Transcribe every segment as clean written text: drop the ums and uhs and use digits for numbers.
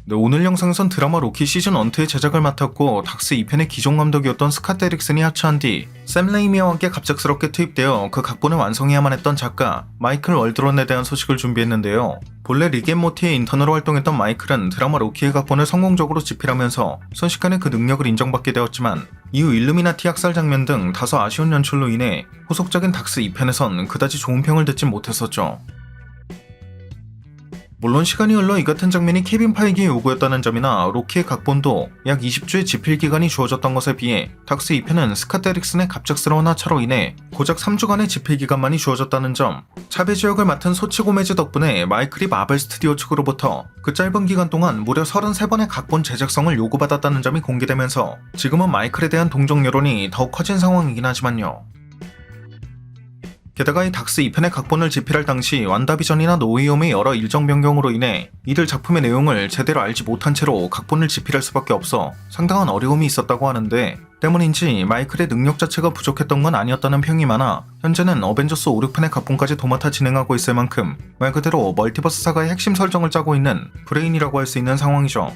네, 오늘 영상에선 드라마 로키 시즌 1, 2의 제작을 맡았고 닥스 2편의 기존 감독이었던 스캇 데릭슨이 하차한 뒤 샘 레이미와 함께 갑작스럽게 투입되어 그 각본을 완성해야만 했던 작가 마이클 월드론에 대한 소식을 준비했는데요. 본래 릭 앤 모티의 인턴으로 활동했던 마이클은 드라마 로키의 각본을 성공적으로 집필하면서 순식간에 그 능력을 인정받게 되었지만 이후 일루미나티 학살 장면 등 다소 아쉬운 연출로 인해 후속작인 닥스 2편에선 그다지 좋은 평을 듣진 못했었죠. 물론 시간이 흘러 이 같은 장면이 케빈 파이기의 요구였다는 점이나 로키의 각본도 약 20주의 집필 기간이 주어졌던 것에 비해 닥스 2편은 스캇 데릭슨의 갑작스러운 하차로 인해 고작 3주간의 집필 기간만이 주어졌다는 점, 차배 지역을 맡은 소치 고메즈 덕분에 마이클이 마블 스튜디오 측으로부터 그 짧은 기간 동안 무려 33번의 각본 제작성을 요구받았다는 점이 공개되면서 지금은 마이클에 대한 동정 여론이 더욱 커진 상황이긴 하지만요. 게다가 이 닥스 2편의 각본을 집필할 당시 완다비전이나 노웨이홈의 여러 일정 변경으로 인해 이들 작품의 내용을 제대로 알지 못한 채로 각본을 집필할 수밖에 없어 상당한 어려움이 있었다고 하는데, 때문인지 마이클의 능력 자체가 부족했던 건 아니었다는 평이 많아 현재는 어벤져스 5, 6편의 각본까지 도맡아 진행하고 있을 만큼 말 그대로 멀티버스 사가의 핵심 설정을 짜고 있는 브레인이라고 할 수 있는 상황이죠.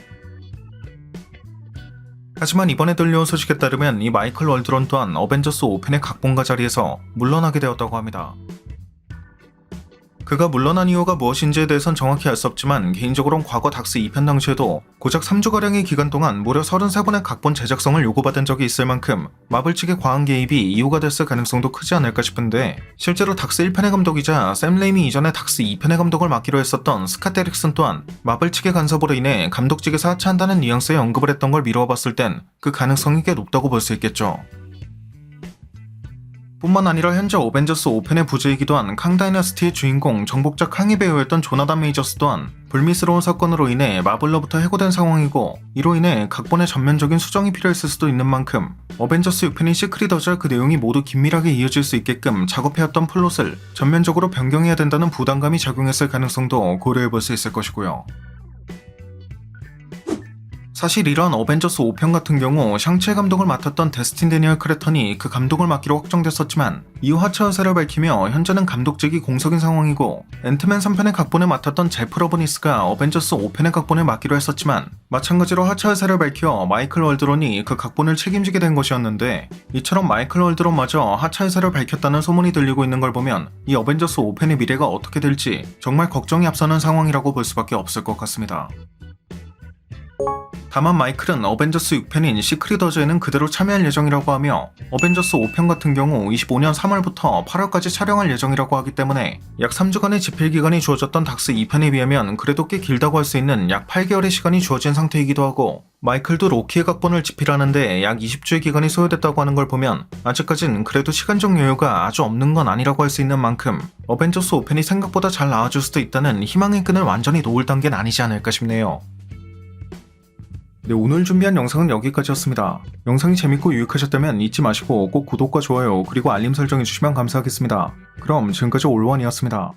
하지만 이번에 들려온 소식에 따르면 이 마이클 월드론 또한 어벤져스 5편의 각본가 자리에서 물러나게 되었다고 합니다. 그가 물러난 이유가 무엇인지에 대해선 정확히 알 수 없지만 개인적으론 과거 닥스 2편 당시에도 고작 3주가량의 기간 동안 무려 33번의 각본 제작성을 요구받은 적이 있을 만큼 마블 측의 과한 개입이 이유가 됐을 가능성도 크지 않을까 싶은데, 실제로 닥스 1편의 감독이자 샘 레이미 이전에 닥스 2편의 감독을 맡기로 했었던 스캇 데릭슨 또한 마블 측의 간섭으로 인해 감독직에서 하차한다는 뉘앙스의 언급을 했던 걸 미루어 봤을 땐 그 가능성이 꽤 높다고 볼 수 있겠죠. 뿐만 아니라 현재 어벤져스 5편의 부제이기도 한 캉 다이너스티의 주인공 정복자 캉의 배우였던 조나단 메이저스 또한 불미스러운 사건으로 인해 마블로부터 해고된 상황이고, 이로 인해 각본의 전면적인 수정이 필요했을 수도 있는 만큼 어벤져스 6편인 시크릿 어즈와 그 내용이 모두 긴밀하게 이어질 수 있게끔 작업해왔던 플롯을 전면적으로 변경해야 된다는 부담감이 작용했을 가능성도 고려해볼 수 있을 것이고요. 사실 이러한 어벤져스 5편 같은 경우 샹치의 감독을 맡았던 데스틴 데니얼 크레턴이 그 감독을 맡기로 확정됐었지만 이후 하차 의사를 밝히며 현재는 감독직이 공석인 상황이고, 앤트맨 3편의 각본을 맡았던 제프 러브니스가 어벤져스 5편의 각본을 맡기로 했었지만 마찬가지로 하차 의사를 밝혀 마이클 월드론이 그 각본을 책임지게 된 것이었는데, 이처럼 마이클 월드론마저 하차 의사를 밝혔다는 소문이 들리고 있는 걸 보면 이 어벤져스 5편의 미래가 어떻게 될지 정말 걱정이 앞서는 상황이라고 볼 수밖에 없을 것 같습니다. 다만 마이클은 어벤져스 6편인 시크릿 어즈에는 그대로 참여할 예정이라고 하며 어벤져스 5편 같은 경우 25년 3월부터 8월까지 촬영할 예정이라고 하기 때문에 약 3주간의 집필 기간이 주어졌던 닥스 2편에 비하면 그래도 꽤 길다고 할 수 있는 약 8개월의 시간이 주어진 상태이기도 하고, 마이클도 로키의 각본을 집필하는데 약 20주의 기간이 소요됐다고 하는 걸 보면 아직까진 그래도 시간적 여유가 아주 없는 건 아니라고 할 수 있는 만큼 어벤져스 5편이 생각보다 잘 나와줄 수도 있다는 희망의 끈을 완전히 놓을 단계는 아니지 않을까 싶네요. 네, 오늘 준비한 영상은 여기까지였습니다. 영상이 재밌고 유익하셨다면 잊지 마시고 꼭 구독과 좋아요 그리고 알림 설정해주시면 감사하겠습니다. 그럼 지금까지 올원이었습니다.